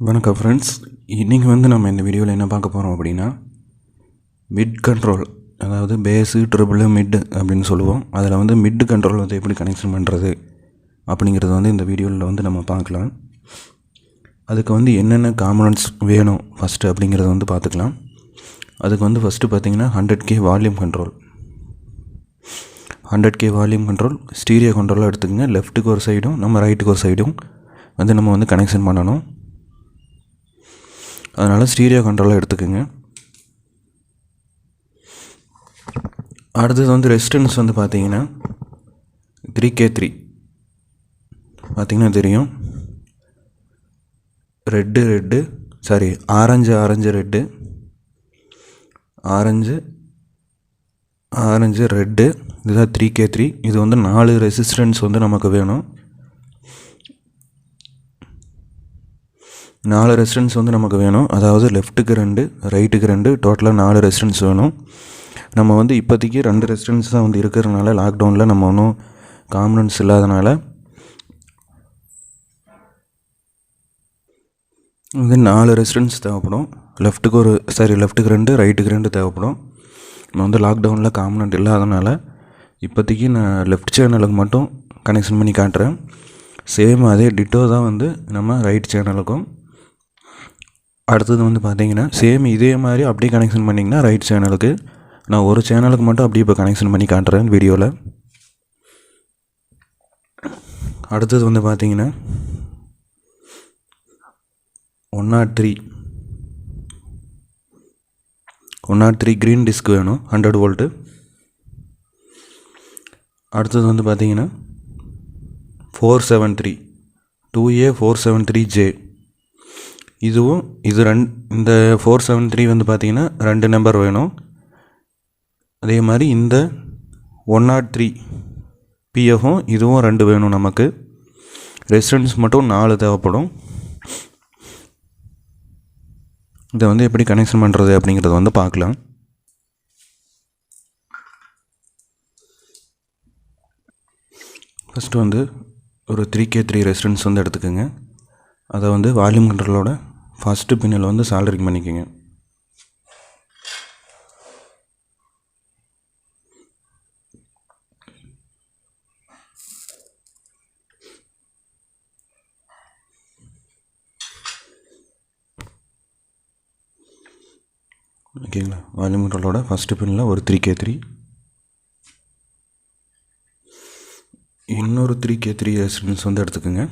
வணக்கம் ஃப்ரெண்ட்ஸ், இன்றைக்கி நம்ம இந்த வீடியோவில் என்ன பார்க்க போகிறோம் அப்படின்னா மிட் கண்ட்ரோல், அதாவது பேஸு ட்ரிபிள் மிட் அப்படின்னு சொல்லுவோம். அதில் மிட் கண்ட்ரோல் எப்படி கனெக்ஷன் பண்ணுறது அப்படிங்கிறது இந்த வீடியோவில் நம்ம பார்க்கலாம். அதுக்கு என்னென்ன காம்பனன்ட்ஸ் வேணும் ஃபஸ்ட்டு அப்படிங்கிறத பார்த்துக்கலாம். அதுக்கு ஃபஸ்ட்டு பார்த்திங்கன்னா 100K volume control. 100K volume control stereo கண்ட்ரோலாக எடுத்துக்கோங்க. லெஃப்ட்டுக்கு ஒரு சைடும் நம்ம ரைட்டுக்கு ஒரு சைடும் நம்ம கனெக்ஷன் பண்ணணும். அதனால் ஸ்டீரியோ கண்ட்ரோலாக எடுத்துக்கோங்க. அடுத்தது ரெசிஸ்டன்ஸ் பார்த்தீங்கன்னா 3K3 பார்த்திங்கன்னா தெரியும். ஆரஞ்சு ரெட்டு, ஆரஞ்சு ரெட்டு, இதுதான் 3K3. இது 4 ரெசிஸ்டன்ஸ் நமக்கு வேணும். 4 ரெசிஸ்டன்ஸ் நமக்கு வேணும். அதாவது லெஃப்ட்டுக்கு 2, ரைட்டுக்கு 2, டோட்டலாக 4 ரெசிஸ்டன்ஸ் வேணும். நம்ம இப்போதைக்கு 2 ரெசிஸ்டன்ஸ் தான் இருக்கிறதுனால, லாக்டவுனில் நம்ம ஒன்றும் காம்பனன்ட்ஸ் இல்லாதனால 4 ரெசிஸ்டன்ஸ் தேவைப்படும். லெஃப்ட்டுக்கு 2, ரைட்டுக்கு 2 தேவைப்படும். நம்ம லாக்டவுனில் காம்பனன்ட் இல்லாதனால இப்போதைக்கு நான் லெஃப்ட் சேனலுக்கு மட்டும் கனெக்ஷன் பண்ணி காட்டுறேன். சேம் அதே டிட்டோ தான் நம்ம ரைட் சேனலுக்கும். அடுத்தது பார்த்திங்கன்னா சேம் இதே மாதிரி அப்படியே கனெக்ஷன் பண்ணிங்கன்னா ரைட் சேனலுக்கு. நான் ஒரு சேனலுக்கு மட்டும் அப்படியே இப்போ கனெக்ஷன் பண்ணி காட்டுறேன் வீடியோவில். அடுத்தது பார்த்திங்கன்னா 103 க்ரீன் டிஸ்க் வேணும், 100 வோல்ட்டு. அடுத்தது பார்த்திங்கன்னா 473 2A473J. இது இந்த 473 பார்த்திங்கன்னா 2 நம்பர் வேணும். அதே மாதிரி இந்த 103 PFம் இதுவும் 2 வேணும் நமக்கு. ரெசிஸ்டன்ஸ் மட்டும் 4 தேவைப்படும். இதை எப்படி கனெக்ஷன் பண்ணுறது அப்படிங்கிறத பார்க்கலாம். ஃபஸ்ட்டு ஒரு 3K3 ரெசிஸ்டன்ஸ் எடுத்துக்கோங்க. அதை வால்யூம் கண்ட்ரோலோட ஃபஸ்ட்டு பின்னில் சால்டரிங் பண்ணிக்கோங்க. ஓகேங்களா? வால்யூம் கண்ட்ரோலோட ஃபஸ்ட்டு பின்னில் ஒரு 3K3, இன்னொரு 3K3 ரெசிஸ்டன்ஸ் எடுத்துக்கோங்க.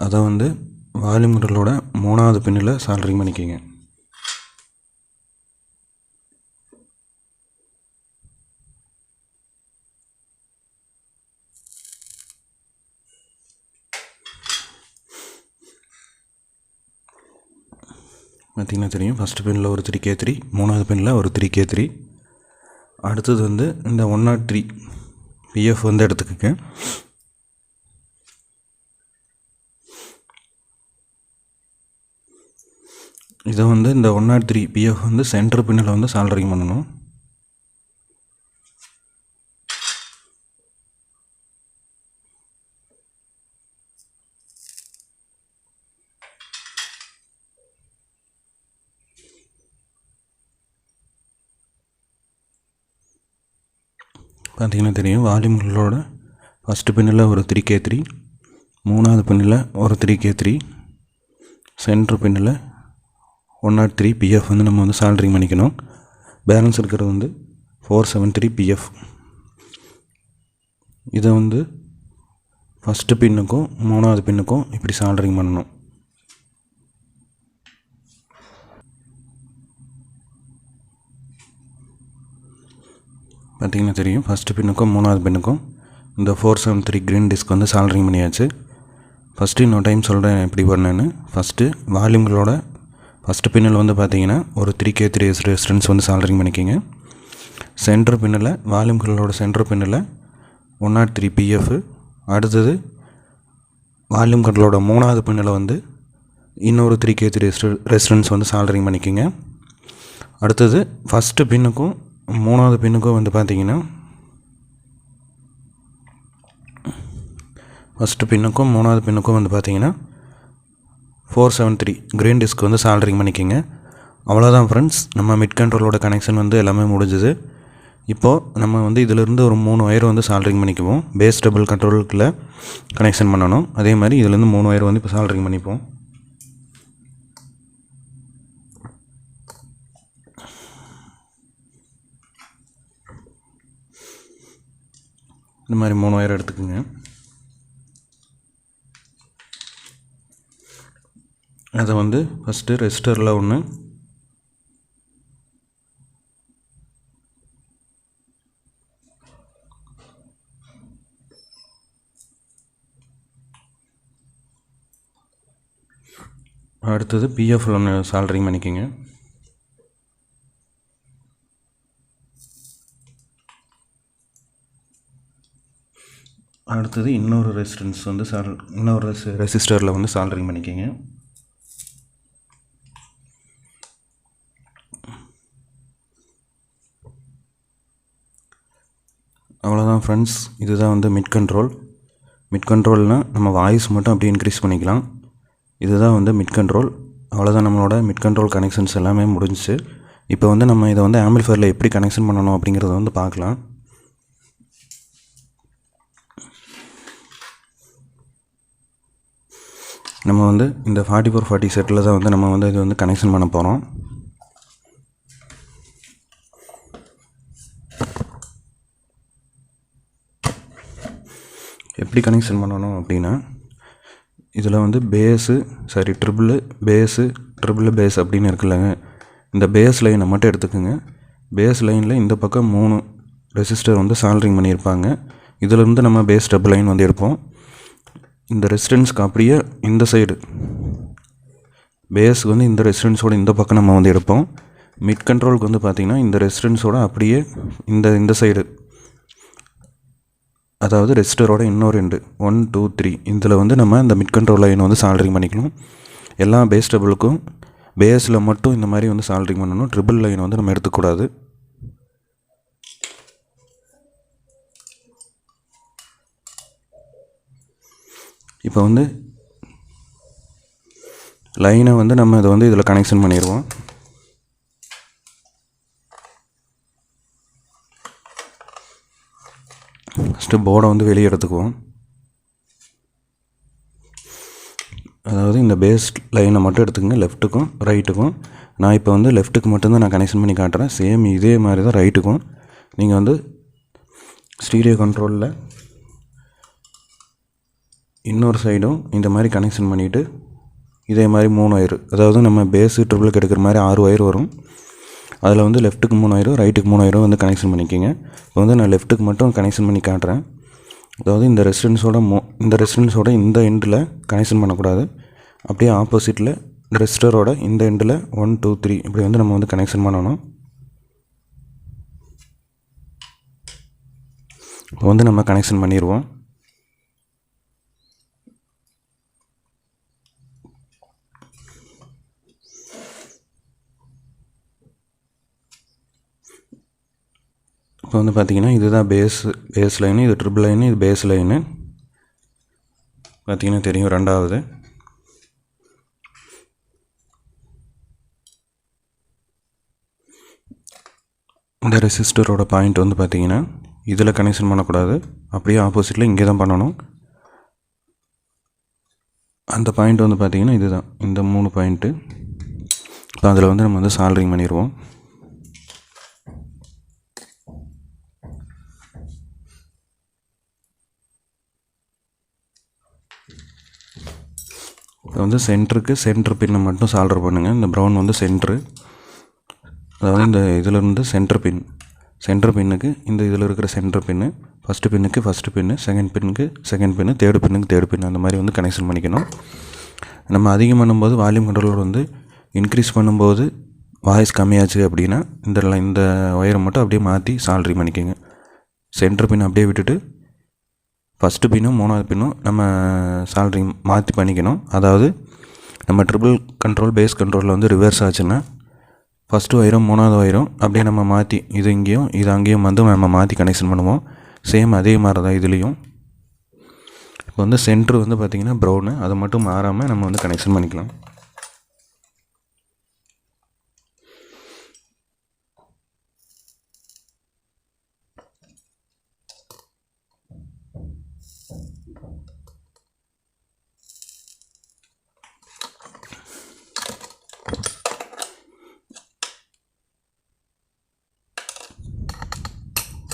அதை வால்யூம் கண்ட்ரோலோட 3வது பின்னில் சால்டரிங் பண்ணிக்கோங்க. பார்த்திங்கன்னா தெரியும், ஃபஸ்ட்டு பின்னில் ஒரு 3K3, 3வது பின்னில் ஒரு 3K3. அடுத்தது இந்த 103 PF எடுத்துக்கோங்க. இதை இந்த 103 PF சென்டர் பின்னில் சால்டரிங் பண்ணணும். பார்த்திங்கன்னா தெரியும், வால்யூம்களோட ஃபஸ்ட்டு பின்னில் ஒரு 3K3, 3வது பின்னில் ஒரு 3K3, சென்டர் பின்னில் 103 PF நம்ம சால்டரிங் பண்ணிக்கணும். பேலன்ஸ் இருக்கிறது 473 PF. இதை ஃபஸ்ட்டு பின்னுக்கும் 3வது பின்னுக்கும் இப்படி சால்டரிங் பண்ணணும். பார்த்திங்கன்னா தெரியும், ஃபஸ்ட்டு பின்னுக்கும் 3வது பின்னுக்கும் இந்த 473 க்ரீன் டிஸ்க் சால்டரிங் பண்ணியாச்சு. ஃபஸ்ட்டு இன்னொரு டைம் சொல்கிறேன் எப்படி பண்ணேன்னு. ஃபஸ்ட்டு வால்யூம்களோட ஃபஸ்ட்டு பின்னில் பார்த்திங்கன்னா ஒரு 3K3 ரெசிஸ்டன்ஸ் சால்டரிங் பண்ணிக்கோங்க. சென்டர் பின்னில் வால்யூம்களோட சென்டர் பின்னில் 103 PF. அடுத்தது வால்யூம் கண்ட்ரோலோட 3வது பின்னில் இன்னொரு 3K3 ரெசிஸ்டன்ஸ் சால்டரிங் பண்ணிக்கோங்க. அடுத்தது ஃபஸ்ட்டு பின்னுக்கும் 3வது பின்னுக்கும் பார்த்திங்கன்னா ஃபஸ்ட்டு பின்னுக்கும் மூணாவது பின்னுக்கும் வந்து பார்த்திங்கன்னா 473 க்ரீன் டிஸ்க் வந்து சால்டரிங் பண்ணிக்கோங்க. அவ்வளோதான் ஃப்ரெண்ட்ஸ், நம்ம மிட் கண்ட்ரோலோட கனெக்ஷன் வந்து எல்லாமே முடிஞ்சுது. இப்போது நம்ம வந்து இதிலேருந்து ஒரு 3 ஒயர் வந்து சால்டரிங் பண்ணிக்குவோம். பேஸ் டபுள் கண்ட்ரோலுக்குள்ள கனெக்ஷன் பண்ணணும். அதே மாதிரி இதிலேருந்து 3 ஒயர் வந்து இப்போ சால்டரிங் பண்ணிப்போம். இந்த மாதிரி 3 ஒயர் எடுத்துக்கோங்க. அதை வந்து ஃபஸ்ட்டு ரெசிஸ்டரில் ஒன்று, அடுத்தது பிஎஃப்ல ஒன்று சால்டரிங் பண்ணிக்கோங்க. அடுத்தது இன்னொரு ரெசிஸ்டன்ஸ் வந்து இன்னொரு ரெசிஸ்டரில் வந்து சால்டரிங் பண்ணிக்கோங்க. அவ்வளோதான் ஃப்ரெண்ட்ஸ், இதுதான் வந்து மிட் கண்ட்ரோல். மிட் கண்ட்ரோல்னால் நம்ம வாய்ஸ் மட்டும் அப்படியே இன்க்ரீஸ் பண்ணிக்கலாம். இதுதான் வந்து மிட் கண்ட்ரோல். அவ்வளோதான், நம்மளோட மிட் கண்ட்ரோல் கனெக்ஷன்ஸ் எல்லாமே முடிஞ்சிச்சு. இப்போ வந்து நம்ம இதை வந்து ஆம்பிளிஃபையரில் எப்படி கனெக்ஷன் பண்ணணும் அப்படிங்கிறத வந்து பார்க்கலாம். நம்ம வந்து இந்த 4440 செட்டில் தான் வந்து நம்ம வந்து இது வந்து கனெக்ஷன் பண்ண போகிறோம். எப்படி கனெக்ஷன் பண்ணணும் அப்படின்னா, இதில் வந்து ட்ரிபிள் பேஸ் அப்படின்னு இருக்குல்லங்க, இந்த பேஸ் லைனை மட்டும் எடுத்துக்கோங்க. பேஸ் லைனில் இந்த பக்கம் 3 ரெசிஸ்டர் வந்து சால்டரிங் பண்ணியிருப்பாங்க. இதிலேருந்து நம்ம பேஸ் டபுள் லைன் வந்து எடுப்போம். இந்த ரெசிஸ்டன்ஸ்க்கு அப்படியே இந்த சைடு பேஸுக்கு வந்து இந்த ரெசிஸ்டன்ஸோட இந்த பக்கம் நம்ம வந்து எடுப்போம். மிட் கண்ட்ரோலுக்கு வந்து பார்த்திங்கன்னா இந்த ரெசிஸ்டன்ஸோட அப்படியே இந்த சைடு, அதாவது ரெசிஸ்டரோட இன்னொரு 1 2 3 இதில் வந்து நம்ம இந்த மிட் கண்ட்ரோல் லைன் வந்து சால்டரிங் பண்ணிக்கணும். எல்லா பேஸ் டபுளுக்கும் பேஸில் மட்டும் இந்த மாதிரி வந்து சால்டரிங் பண்ணணும். ட்ரிபிள் லைன் வந்து நம்ம எடுத்துக்கூடாது. இப்போ வந்து லைனை வந்து நம்ம இதை வந்து இதில் கனெக்ஷன் பண்ணிடுவோம். ஃபஸ்ட்டு போர்டை வந்து வெளியே எடுத்துக்குவோம். அதாவது இந்த பேஸ் லைனை மட்டும் எடுத்துக்கங்க, லெஃப்ட்டுக்கும் ரைட்டுக்கும். நான் இப்போ வந்து லெஃப்ட்டுக்கு மட்டும்தான் நான் கனெக்ஷன் பண்ணி காட்டுறேன். சேம் இதே மாதிரி தான் ரைட்டுக்கும். நீங்கள் வந்து ஸ்டீரியோ கண்ட்ரோலில் இன்னொரு சைடும் இந்த மாதிரி கனெக்ஷன் பண்ணிவிட்டு இதே மாதிரி 3 ஒயர், அதாவது நம்ம பேஸு ட்ரிபிளுக்கு எடுக்கிற மாதிரி 6 ஒயர் வரும். அதில் வந்து லெஃப்ட்டுக்கு 3 ஒயரும் ரைட்டுக்கு 3 ஒயரும் வந்து கனெக்ஷன் பண்ணிக்கோங்க. இப்போ வந்து நான் லெஃப்ட்டுக்கு மட்டும் கனெக்ஷன் பண்ணி காட்டுறேன். அதாவது இந்த ரெசிஸ்டன்ஸோட இந்த எண்டில் கனெக்ஷன் பண்ணக்கூடாது. அப்படியே ஆப்போசிட்டில் ரெசிஸ்டரோட இந்த எண்டில் 1 2 3 இப்படி வந்து நம்ம வந்து கனெக்ஷன் பண்ணணும். இப்போ வந்து நம்ம கனெக்ஷன் பண்ணிடுவோம். இப்போ வந்து பார்த்திங்கன்னா இதுதான் பேஸ் லைனு, இது ட்ரிபிள் லைனு, இது பேஸ் லைனு. பார்த்திங்கன்னா தெரியும். ரெண்டாவது இந்த ரெசிஸ்டரோட பாயிண்ட் வந்து பார்த்திங்கன்னா இதில் கனெக்ஷன் பண்ணக்கூடாது. அப்படியே ஆப்போசிட்டில் இங்கே தான் பண்ணணும். அந்த பாயிண்ட் வந்து பார்த்திங்கன்னா இதுதான், இந்த 3 பாயிண்ட்டு. இப்போ அதில் வந்து நம்ம வந்து சால்டரிங் பண்ணிடுவோம். இப்போ வந்து சென்ட்ரு பின்னை மட்டும் சால்டர் பண்ணுங்கள். இந்த ப்ரௌன் வந்து சென்ட்ரு, அதாவது இந்த இதிலிருந்து சென்ட்ரு பின்னுக்கு இந்த இதில் இருக்கிற சென்ட்ரு பின்னு, ஃபஸ்ட்டு பின்னு, செகண்ட் பின்னுக்கு செகண்ட் பின்னு, தேர்டு பின்னு அந்த மாதிரி வந்து கனெக்ஷன் பண்ணிக்கணும். நம்ம அதிகம் பண்ணும்போது வால்யூம் கண்ட்ரோலர் வந்து இன்க்ரீஸ் பண்ணும்போது வாய்ஸ் கம்மியாச்சு அப்படின்னா இந்த ஒயரை மட்டும் அப்படியே மாற்றி சால்டரிங் பண்ணிக்கோங்க. சென்ட்ரு பின் அப்படியே விட்டுட்டு ஃபஸ்ட்டு பின்னும் 3வது பின்னும் நம்ம சால்டரிங் மாற்றி பண்ணிக்கணும். அதாவது நம்ம ட்ரிபிள் கண்ட்ரோல் பேஸ் கண்ட்ரோலில் வந்து ரிவர்ஸ் ஆச்சுன்னா ஃபஸ்ட்டு ஒயரும் 3வது ஒயரும் அப்படியே நம்ம மாற்றி இது இங்கேயும் இது அங்கேயும் வந்து நம்ம மாற்றி கனெக்ஷன் பண்ணுவோம். சேம் அதே மாதிரி தான் இதுலேயும். இப்போ வந்து சென்ட்ரு வந்து பார்த்திங்கன்னா ப்ரௌனு, அதை மட்டும் மாறாமல் நம்ம வந்து கனெக்ஷன் பண்ணிக்கலாம்.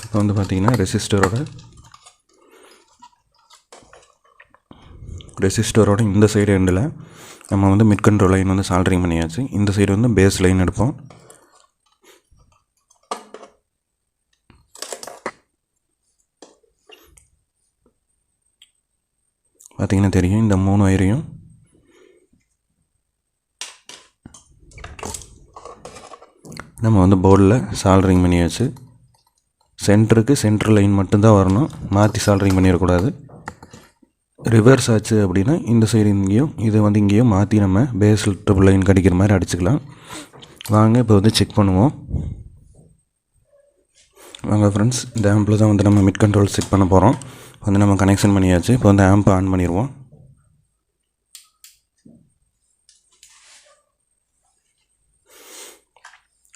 இப்போ வந்து பார்த்திங்கன்னா ரெசிஸ்டரோட இந்த சைடு எண்டில் நம்ம வந்து மிட் கண்ட்ரோல் லைன் வந்து சால்ட்ரிங் பண்ணியாச்சு. இந்த சைடு வந்து பேஸ் லைன் எடுப்போம். பார்த்திங்கன்னா தெரியும், இந்த 3 ஒயரையும் நம்ம வந்து போர்டில் சால்ட்ரிங் பண்ணியாச்சு. சென்ட்ரு லைன் மட்டும்தான் வரணும், மாற்றி சால்ட்ரிங் பண்ணிடக்கூடாது. ரிவர்ஸ் ஆச்சு அப்படின்னா இந்த சைடு இங்கேயும் இது வந்து இங்கேயும் மாற்றி நம்ம பேஸில் ட்ரிபிள் லைன் கடிக்கிற மாதிரி அடிச்சுக்கலாம். வாங்க இப்போ வந்து செக் பண்ணுவோம். வாங்க ஃப்ரெண்ட்ஸ், இந்த ஆம்பில் தான் வந்து நம்ம மிட் கண்ட்ரோல் செக் பண்ண போகிறோம். வந்து நம்ம கனெக்ஷன் பண்ணியாச்சு. இப்போ வந்து ஆம்பை ஆன் பண்ணிடுவோம்.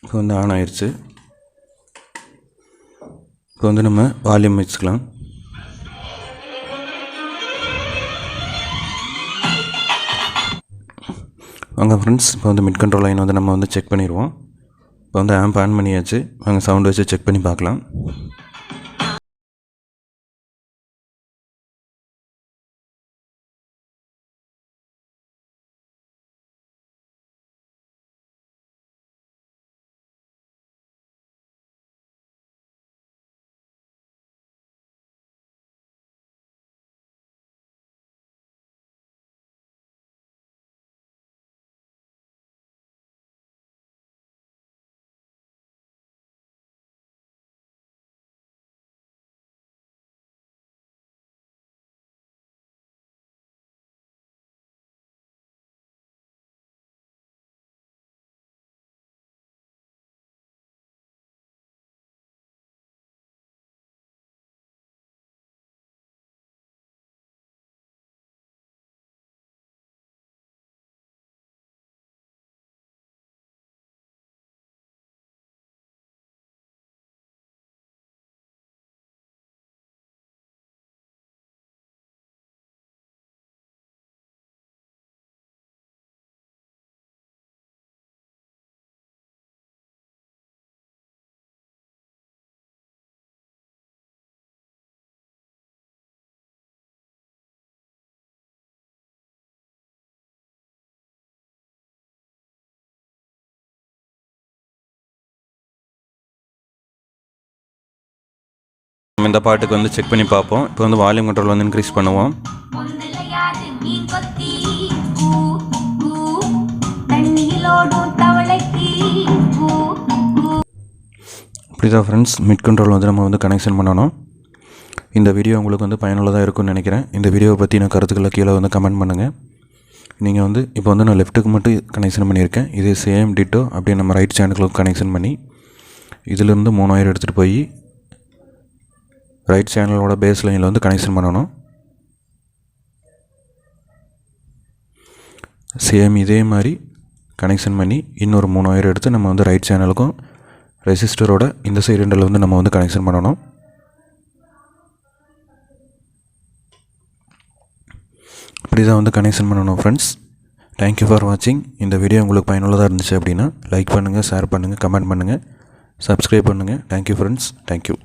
இப்போ வந்து ஆன் ஆயிடுச்சு. இப்போ வந்து நம்ம வால்யூம் வச்சுக்கலாம். வாங்க ஃப்ரெண்ட்ஸ், இப்போ வந்து மிட் கண்ட்ரோல் லைன் வந்து நம்ம வந்து செக் பண்ணிடுவோம். இப்போ வந்து ஆம்ப் ஆன் பண்ணியாச்சு. வாங்க சவுண்ட் வச்சு செக் பண்ணி பார்க்கலாம். நம்ம இந்த பாட்டுக்கு வந்து செக் பண்ணி பார்ப்போம். இப்போ வந்து வால்யூம் கண்ட்ரோல் வந்து இன்க்ரீஸ் பண்ணுவோம். இப்படி தான் ஃப்ரெண்ட்ஸ் மிட் கண்ட்ரோல் வந்து நம்ம வந்து கனெக்ஷன் பண்ணணும். இந்த வீடியோ உங்களுக்கு வந்து பயனுள்ளதாக இருக்கும்னு நினைக்கிறேன். இந்த வீடியோவை பற்றின கருத்துக்களை கீழே வந்து கமெண்ட் பண்ணுங்கள். நீங்கள் வந்து இப்போ வந்து நான் லெஃப்ட்டுக்கு மட்டும் கனெக்ஷன் பண்ணியிருக்கேன். இதே சேம் டிட்டோ அப்படியே நம்ம ரைட் சேனலுக்கு கனெக்ஷன் பண்ணி இதிலேருந்து 3 ஒயர் எடுத்துகிட்டு போய் ரைட் சேனலோட பேஸ் லைனில் வந்து கனெக்ஷன் பண்ணணும். சேம் இதே மாதிரி கனெக்ஷன் பண்ணி இன்னொரு 3 ஒயர் எடுத்து நம்ம வந்து ரைட் சேனலுக்கும் ரெசிஸ்டரோட இந்த சைடு ரெண்டில் வந்து நம்ம வந்து கனெக்ஷன் பண்ணணும். இப்படி தான் வந்து கனெக்ஷன் பண்ணணும் ஃப்ரெண்ட்ஸ். தேங்க்யூ ஃபார் வாட்சிங். இந்த வீடியோ உங்களுக்கு பயனுள்ளதாக இருந்துச்சு அப்படின்னா லைக் பண்ணுங்கள், ஷேர் பண்ணுங்கள், கமெண்ட் பண்ணுங்கள், சப்ஸ்கிரைப் பண்ணுங்கள். Thank you friends. தேங்க்யூ.